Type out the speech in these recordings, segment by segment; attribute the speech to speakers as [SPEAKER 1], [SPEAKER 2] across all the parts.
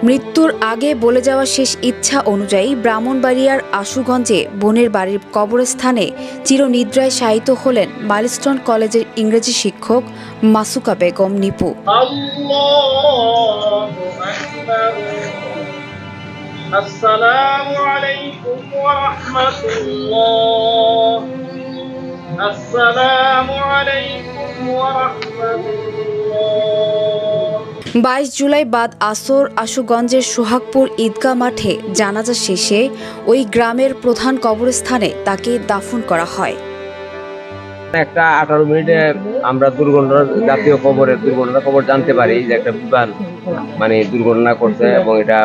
[SPEAKER 1] মৃত্যুর আগে বলে যাওয়া শেষ ইচ্ছা অনুযায়ী ব্রাহ্মণবাড়িয়ার আশুগঞ্জে বোনের বাড়ির কবরস্থানে চিরনিদ্রায় শায়িত হলেন মাইলস্টোন কলেজের ইংরেজি শিক্ষক মাসুকা বেগম নিপু।
[SPEAKER 2] আসসালামু আলাইকুম ওয়া রাহমাতুল্লাহ। আসসালামু আলাইকুম ওয়া রাহমাতুল্লাহ।
[SPEAKER 1] 22 জুলাই বাদ আসর আশুগঞ্জের সোহাগপুর ঈদগাহ মাঠে জানাজা শেষে ওই গ্রামের প্রধান কবরস্থানে তাকে দাফন করা হয়।
[SPEAKER 3] একটা 18 মিনিটে আমরা জাতীয় দুর্ঘটনা খবর জানতে পারি যে একটা বিমান দুর্ঘটনা করছে এবং এটা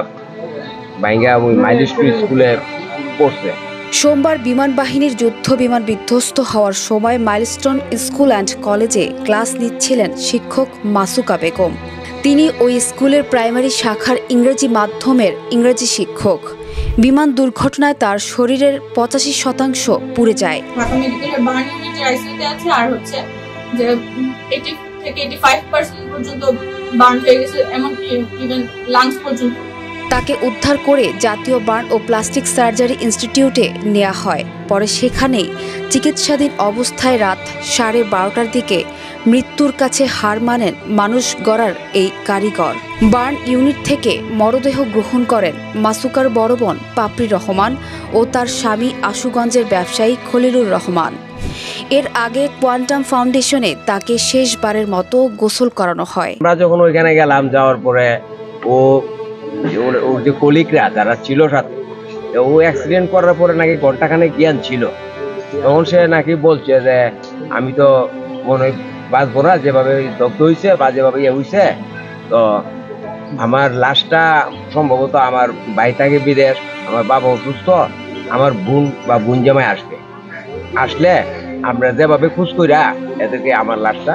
[SPEAKER 3] ভাঙ্গা ওই মাইলস্টোন স্কুলে পড়ছে।
[SPEAKER 1] সোমবার বিমান বাহিনীর যুদ্ধ বিমান বিধ্বস্ত হওয়ার সময় মাইলস্টোন স্কুল অ্যান্ড কলেজে ক্লাস নিচ্ছিলেন শিক্ষক মাসুকা বেগম। তিনি ওই স্কুলের প্রাইমারি শাখার ইংরেজি মাধ্যমের ইংরেজি শিক্ষক। বিমান দুর্ঘটনায় তার শরীরের 85% পুড়ে যায়।
[SPEAKER 4] ঢাকা মেডিকেলের বার্ন ইউনিটে আইসিইউতে আছে, আর হচ্ছে যে 80 থেকে 85% পর্যন্ত বার্ন হয়ে গেছে, এমনকি ইভেন লাংস পর্যন্ত।
[SPEAKER 1] তাকে উদ্ধার করে জাতীয় বার্ন ও প্লাস্টিক সার্জারি ইনস্টিটিউটে নেওয়া হয়। পরে সেখানেই চিকিৎসাধীন অবস্থায় রাত 12:30টার দিকে মৃত্যুর কাছে হার মানেন মানুষ গড়ার এই কারিগর। বার্ন ইউনিট থেকে মরদেহ গ্রহণ করেন মাসুকার বড় বোন পাপড়ি রহমান ও তার স্বামী আশুগঞ্জের ব্যবসায়ী খলিলুর রহমান। এর আগে কোয়ান্টাম ফাউন্ডেশনে তাকে শেষবারের মতো গোসল করানো হয়।
[SPEAKER 3] আমরা যখন ওইখানে গেলাম, যাওয়ার পরে ওর যে কলিগরা যারা ছিল সাথে, ও অ্যাক্সিডেন্ট করার পরে নাকি ঘন্টাখানেক জ্ঞান ছিল। তখন সে নাকি বলছে যে আমি তো মনে হয় বাঁচবো না, যেভাবে দগ্ধ হয়েছে বা যেভাবে হয়েছে, তো আমার লাশটা সম্ভবত আমার ভাই থাকে বিদেশ, আমার বাবা অসুস্থ, আমার বোন বা বোন জামাই আসলে আমরা যেভাবে খোঁজ কইরা এদেরকে আমার লাশটা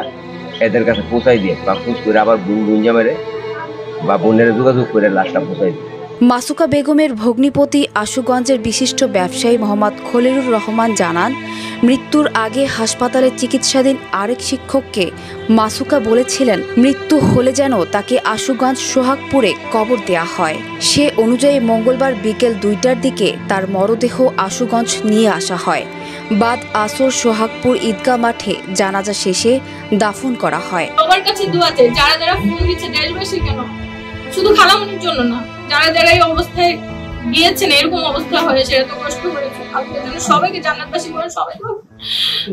[SPEAKER 3] এদের কাছে পৌঁছাই দিয়ে বা খোঁজ করে আবার বোন জামাইরে বা বোনের যোগাযোগ করে লাশটা পৌঁছাই দিয়ে।
[SPEAKER 1] মাসুকা বেগমের ভগ্নিপতি আশুগঞ্জের বিশিষ্ট ব্যবসায়ী মোহাম্মদ খলিলুর রহমান জানান, মৃত্যুর আগে হাসপাতালে চিকিৎসাধীন আরেক শিক্ষককে মাসুকা বলেছিলেন মৃত্যু হলে যেন তাকে আশুগঞ্জ সোহাগপুরে কবর দেয়া হয়। সে অনুযায়ী মঙ্গলবার বিকেল 2টার দিকে তার মরদেহ আশুগঞ্জ নিয়ে আসা হয়। বাদ আসর সোহাগপুর ঈদগাহ মাঠে জানাজা শেষে দাফন করা হয়।
[SPEAKER 4] সবার কাছে দোয়া চাই, যারা যারা ফোন দিচ্ছে দেশবাসী, কেন শুধু খালামনির জন্য না, যারা যারা এই অবস্থায় গিয়েছেন, এরকম অবস্থা হয়েছে, এত কষ্ট করেছে, আপনাদের জন্য সবাইকে জান্নাতবাসী করেন সবাই।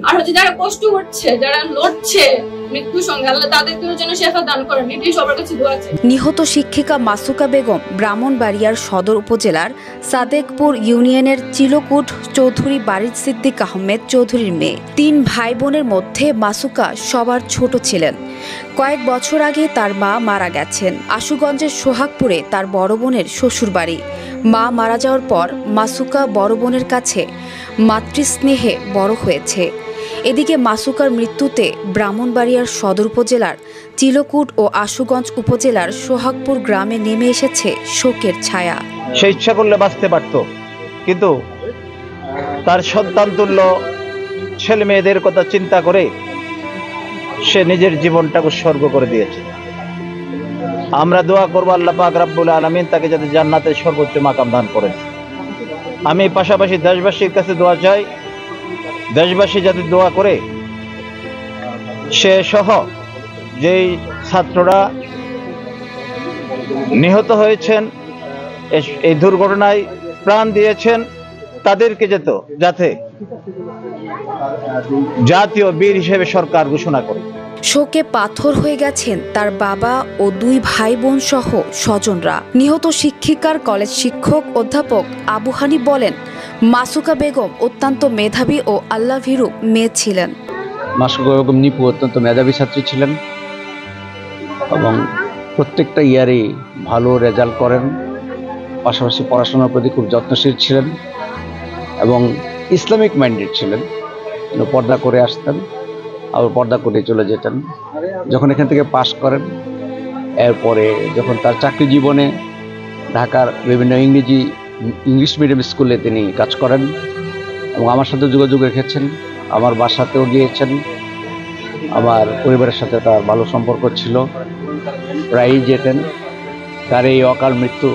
[SPEAKER 4] আর হচ্ছে যারা কষ্ট করছে, যারা লড়ছে মৃত্যুর সঙ্গে, আল্লাহ তাদেরকেও যেন শেফা দান করেন, এটাই সবার কাছে দোয়া চাই।
[SPEAKER 1] নিহত শিক্ষিকা মাসুকা বেগম ব্রাহ্মণবাড়িয়ার সদর উপজেলার সাদেকপুর ইউনিয়নের চিলকুট চৌধুরী বারিদ সিদ্দিক আহমেদ চৌধুরীর মেয়ে। 3 ভাই বোনের মধ্যে মাসুকা সবার ছোট ছিলেন। কয়েক বছর আগে তার মা মারা গেছেন। আশুগঞ্জের সোহাগপুরে তার বড় বোনের শ্বশুরবাড়ি। মা মারা যাওয়ার পর মাসুকা বড় বোনের কাছে মাতৃস্নেহে বড় হয়েছে। এদিকে মাসুকার মৃত্যুতে ব্রাহ্মণবাড়িয়ার সদর উপজেলার চিলকুট ও আশুগঞ্জ উপজেলার সোহাগপুর গ্রামে নেমে এসেছে শোকের ছায়া।
[SPEAKER 5] সে ইচ্ছা করলে বাঁচতে পারত, কিন্তু তার সন্তান তুল্য ছেলে মেয়েদের কথা চিন্তা করে সে নিজের জীবনটাকে উৎসর্গ করে দিয়েছে। আমরা দোয়া করবো আল্লাহ পাক রব্বুল আলামিন তাকে যাতে জান্নাতের সর্বোচ্চ মাকাম দান করেন। আমি পাশাপাশি দেশবাসীর কাছে দোয়া চাই, দেশবাসী যাতে দোয়া করে সে সহ যেই ছাত্ররা নিহত হয়েছেন, এই দুর্ঘটনায় প্রাণ দিয়েছেন, তাদেরকে যাতে জাতীয় বীর হিসেবে সরকার ঘোষণা করে।
[SPEAKER 1] শোকে পাথর হয়ে গেছেন তার বাবা ও 2 ভাই বোন সহ স্বজনরা। নিহত শিক্ষিকার কলেজ শিক্ষক অধ্যাপক আবু হানিফ বলেন, মাসুকা বেগম অত্যন্ত মেধাবী ও আল্লাভীরু মেয়ে ছিলেন।
[SPEAKER 6] মাসুকা বেগম নিপু অত্যন্ত মেধাবী ছাত্রী ছিলেন এবং প্রত্যেকটা ইয়ারে ভালো রেজাল্ট করেন। পাশাপাশি পড়াশোনার প্রতি খুব যত্নশীল ছিলেন এবং ইসলামিক মাইন্ডেড ছিলেন। পর্দা করে আসতেন, আবার পর্দা করে চলে যেতেন। যখন এখান থেকে পাশ করেন, এরপরে যখন তার চাকরি জীবনে ঢাকার বিভিন্ন ইংলিশ মিডিয়াম স্কুলে তিনি কাজ করেন এবং আমার সাথে যোগাযোগ রেখেছেন। আমার বাসাতেও গিয়েছেন। আমার পরিবারের সাথে তার ভালো সম্পর্ক ছিল, প্রায়ই যেতেন তার এই অকাল মৃত্যু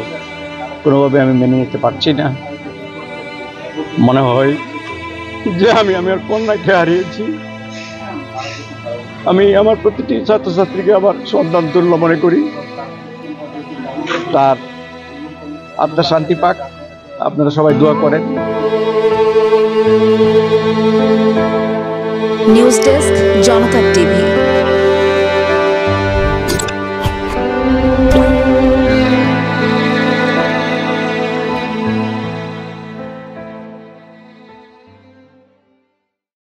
[SPEAKER 6] কোনোভাবে আমি মেনে নিতে পারছি না। মনে হয় যে আমি আমার কন্যাকে হারিয়েছি। আমি আমার প্রতিটি ছাত্রছাত্রীকে আমার সন্তান তুল্য মনে করি। তার আত্মা শান্তি পাক, আপনারা সবাই দোয়া করেন।
[SPEAKER 1] নিউজ ডেস্ক, জনতা টিভি।